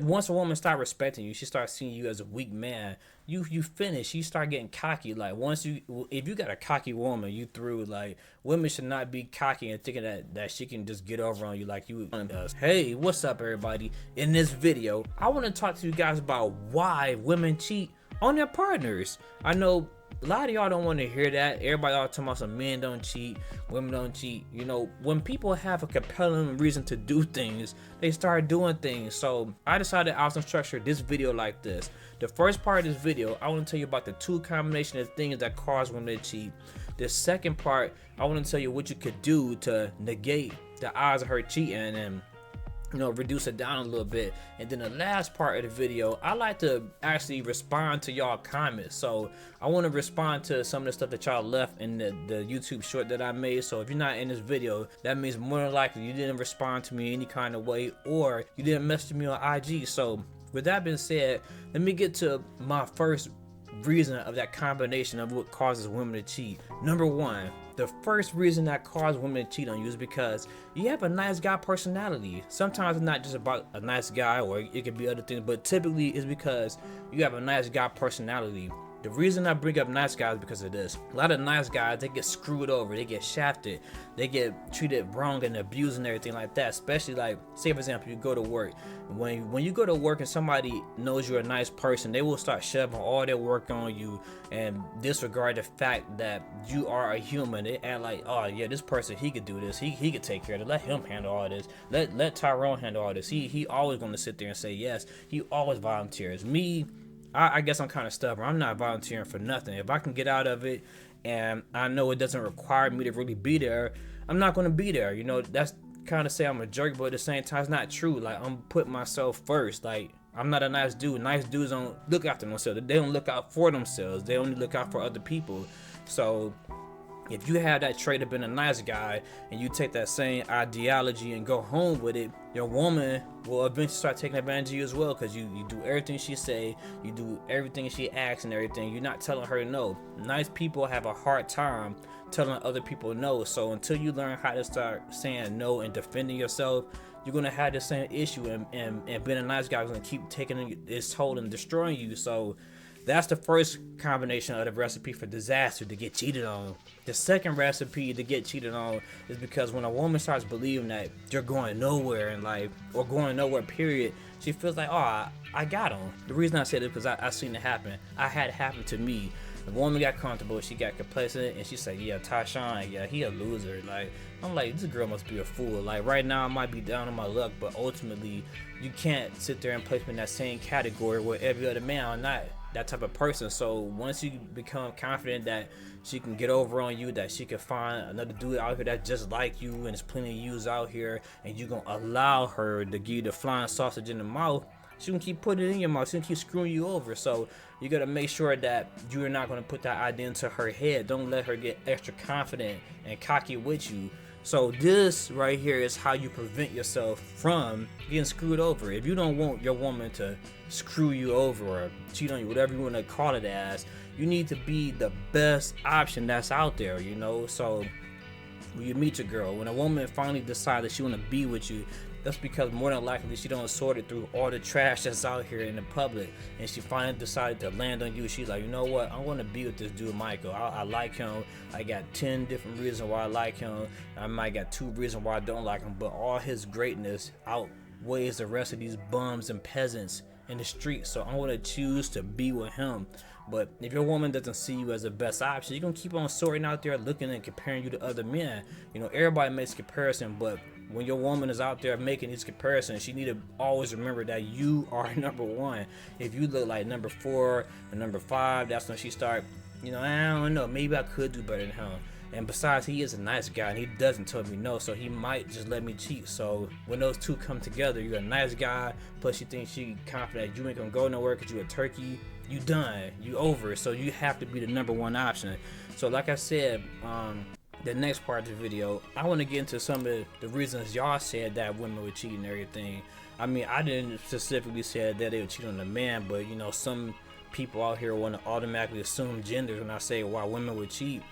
once a woman start respecting you, she starts seeing you as a weak man. You finish. You start getting cocky. Like once you, if you got a cocky woman, you through. Like women should not be cocky and thinking that she can just get over on you like you does. Hey, what's up, everybody? In this video, I want to talk to you guys about why women cheat on their partners. I know a lot of y'all don't want to hear that. Everybody all talking about some men don't cheat, women don't cheat. You know, when people have a compelling reason to do things, they start doing things. So I decided I was gonna structure this video like this. The first part of this video, I want to tell you about the two combination of things that cause women to cheat. The second part, I want to tell you what you could do to negate the odds of her cheating and reduce it down a little bit. And then the last part of the video, I like to actually respond to y'all comments. So I want to respond to some of the stuff that y'all left in the YouTube short that I made. So if you're not in this video, that means more than likely you didn't respond to me any kind of way, or you didn't message me on IG. So with that being said, let me get to my first reason of that combination of what causes women to cheat. Number one, the first reason that causes women to cheat on you is because you have a nice guy personality. Sometimes it's not just about a nice guy, or it could be other things, but typically it's because you have a nice guy personality. The reason I bring up nice guys is because of this. A lot of nice guys, they get screwed over, they get shafted, they get treated wrong and abused and everything like that. Especially like, say for example, you go to work. When you go to work and somebody knows you're a nice person, they will start shoving all their work on you and disregard the fact that you are a human. They act like, oh yeah, this person, he could do this, he could take care of it, let him handle all this, let Tyrone handle all this. He always gonna sit there and say yes, he always volunteers. Me, I guess I'm kind of stubborn. I'm not volunteering for nothing. If I can get out of it and I know it doesn't require me to really be there, I'm not going to be there. You know, that's kind of say I'm a jerk, but at the same time, it's not true. Like, I'm putting myself first. Like, I'm not a nice dude. Nice dudes don't look after themselves. They don't look out for themselves. They only look out for other people. So if you have that trait of being a nice guy and you take that same ideology and go home with it, your woman will eventually start taking advantage of you as well, because you do everything she say, you do everything she asks and everything. You're not telling her no. Nice people have a hard time telling other people no. So until you learn how to start saying no and defending yourself, you're gonna have the same issue, and being a nice guy is gonna keep taking its toll and destroying you. So that's the first combination of the recipe for disaster, to get cheated on. The second recipe to get cheated on is because when a woman starts believing that you're going nowhere in life, or going nowhere period, she feels like, oh, I got him. The reason I said it is because I seen it happen. I had it happen to me. The woman got comfortable, she got complacent, and she said, yeah, TyShawn, yeah, he a loser. Like, I'm like, this girl must be a fool. Like, right now I might be down on my luck, but ultimately you can't sit there and place me in that same category where every other man. I'm not that type of person. So once you become confident that she can get over on you, that she can find another dude out here that's just like you, and there's plenty of yous out here, and you gonna allow her to give you the flying sausage in the mouth, she can keep putting it in your mouth, she can keep screwing you over. So you gotta make sure that you're not gonna put that idea into her head. Don't let her get extra confident and cocky with you. So this right here is how you prevent yourself from getting screwed over. If you don't want your woman to screw you over or cheat on you, whatever you want to call it as, you need to be the best option that's out there, you know. So when you meet your girl, when a woman finally decides that she want to be with you, that's because more than likely she don't sort it through all the trash that's out here in the public, and she finally decided to land on you. She's like, you know what, I want to be with this dude Michael. I like him. I got 10 different reasons why I like him. I might got 2 reasons why I don't like him, but all his greatness outweighs the rest of these bums and peasants in the street. So I'm going to choose to be with him. But if your woman doesn't see you as the best option, you're going to keep on sorting out there, looking and comparing you to other men. You know, everybody makes comparison, but when your woman is out there making these comparisons, she need to always remember that you are number one. If you look like number 4 or number 5, that's when she start, you know, I don't know, maybe I could do better than him. And besides, he is a nice guy and he doesn't tell me no, so he might just let me cheat. So when those two come together, you're a nice guy, plus you think she confident you ain't gonna go nowhere because you a turkey, you done, you over. So you have to be the number one option. So like I said, the next part of the video, I want to get into some of the reasons y'all said that women would cheat and everything. I mean, I didn't specifically say that they would cheat on the man, but you know, some people out here want to automatically assume genders when I say why women would cheat.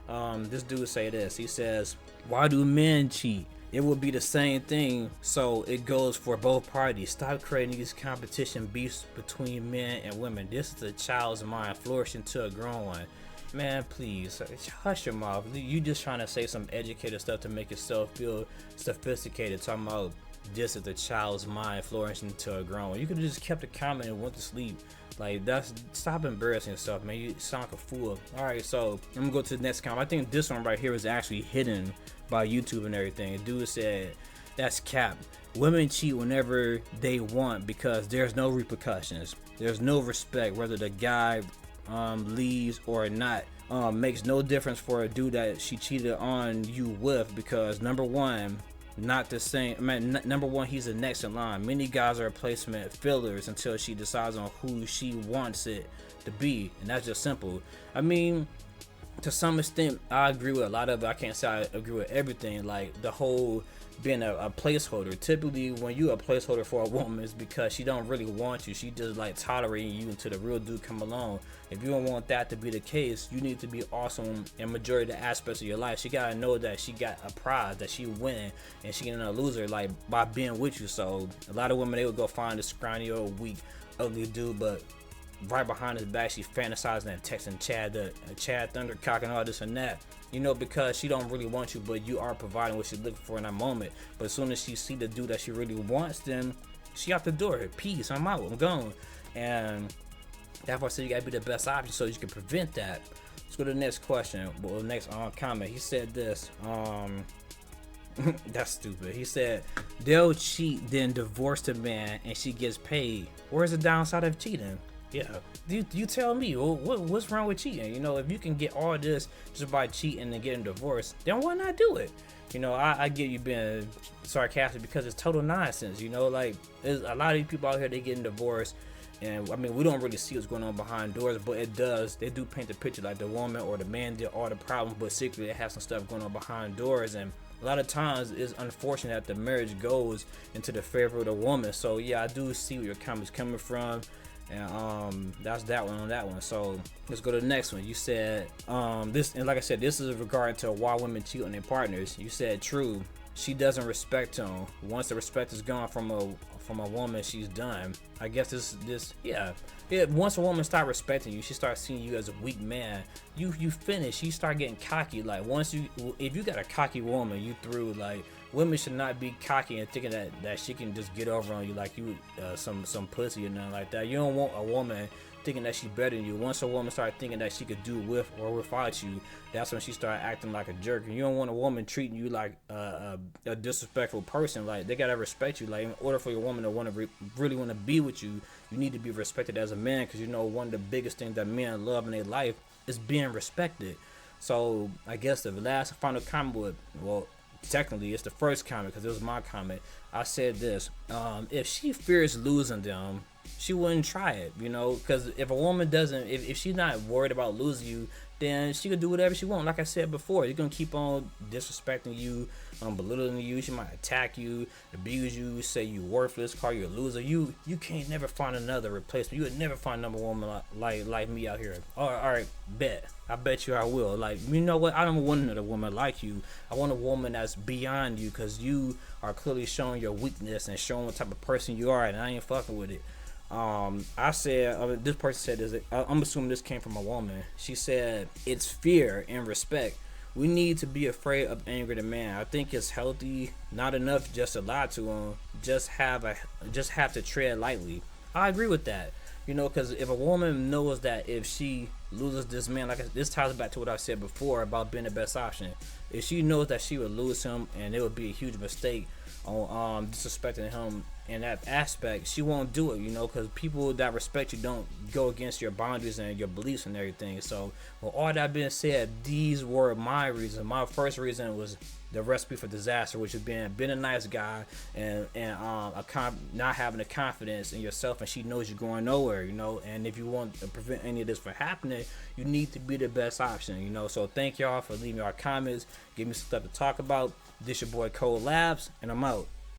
This dude say this. He says, why do men cheat? it would be the same thing. So it goes for both parties. Stop creating these competition beefs between men and women. This is a child's mind flourishing to a grown one. Man, please hush your mouth. You just trying to say some educated stuff to make yourself feel sophisticated. Talking about this is a child's mind flourishing to a grown one. You could have just kept a comment and went to sleep. Like, that's, stop embarrassing yourself, man. You sound like a fool. All right, so I'm gonna go to the next comment. I think this one right here is actually hidden by YouTube and everything. Dude said, that's cap. Women cheat whenever they want because there's no repercussions. There's no respect whether the guy leaves or not. Makes no difference for a dude that she cheated on you with, because number one, not the same. Number one, he's the next in line. Many guys are replacement fillers until she decides on who she wants it to be, and that's just simple. I mean, to some extent, I agree with a lot of it. I can't say I agree with everything. Like the whole being a placeholder. Typically, when you a placeholder for a woman, it's because she don't really want you. She just like tolerating you until the real dude come along. If you don't want that to be the case, you need to be awesome in majority of the aspects of your life. She gotta know that she got a prize, that she winning, and she ain't a loser like by being with you. So a lot of women, they would go find a scrawny old weak ugly dude, but right behind his back, she's fantasizing and texting Chad Thundercock and all this and that. You know, because she don't really want you, but you are providing what she's looking for in that moment. But as soon as she see the dude that she really wants, then she out the door. Peace, I'm out, I'm gone. And that's why I said you gotta be the best option so you can prevent that. Let's go to the next question. Well, the next comment. He said this. That's stupid. He said they'll cheat, then divorce the man, and she gets paid. Where's the downside of cheating? Yeah, you tell me. What's wrong with cheating? You know, if you can get all this just by cheating and getting divorced, then why not do it? You know, I get you being sarcastic because it's total nonsense. You know, like there's a lot of these people out here, they getting divorced, and I mean, we don't really see what's going on behind doors, but they do paint the picture like the woman or the man did all the problems, but secretly they have some stuff going on behind doors. And a lot of times it's unfortunate that the marriage goes into the favor of the woman. So yeah, I do see where your comments coming from. And that's that one on that one. So let's go to the next one. You said this, and like I said, this is in regard to why women cheat on their partners. You said true, she doesn't respect him. Once the respect is gone from a woman, she's done. I guess yeah, once a woman start respecting you, she starts seeing you as a weak man, you finish. She start getting cocky. Like if you got a cocky woman, you through. Like, women should not be cocky and thinking that she can just get over on you like you some pussy or nothing like that. You don't want a woman thinking that she's better than you. Once a woman start thinking that she could do with or without you, that's when she start acting like a jerk. And you don't want a woman treating you like a disrespectful person. Like, they gotta respect you. Like, in order for your woman to want to really want to be with you, you need to be respected as a man, because you know one of the biggest things that men love in their life is being respected. So I guess the last final comment would, well, technically it's the first comment because it was my comment. I said this: if she fears losing them, she wouldn't try it, you know, because if a woman doesn't, if she's not worried about losing you, then she could do whatever she wants. Like I said before, you're gonna keep on disrespecting you, belittling you. She might attack you, abuse you, say you worthless, call you a loser. You can't never find another replacement. You would never find another woman like me out here. All right, bet. I bet you I will. Like, you know what? I don't want another woman like you. I want a woman that's beyond you, because you are clearly showing your weakness and showing what type of person you are, and I ain't fucking with it. I said, this person said this, I'm assuming this came from a woman. She said, it's fear and respect. We need to be afraid of angry the man. I think it's healthy, not enough just to lie to him, just have to tread lightly. I agree with that. You know, because if a woman knows that if she loses this man, like, this ties back to what I said before about being the best option. If she knows that she would lose him and it would be a huge mistake on disrespecting him in that aspect, she won't do it, you know, because people that respect you don't go against your boundaries and your beliefs and everything. So with all that being said, these were my reasons. My first reason was the recipe for disaster, which is being a nice guy and not having the confidence in yourself, and she knows you're going nowhere, you know. And if you want to prevent any of this from happening, you need to be the best option, you know. So thank y'all for leaving our comments, give me some stuff to talk about. This your boy Labz, and I'm out.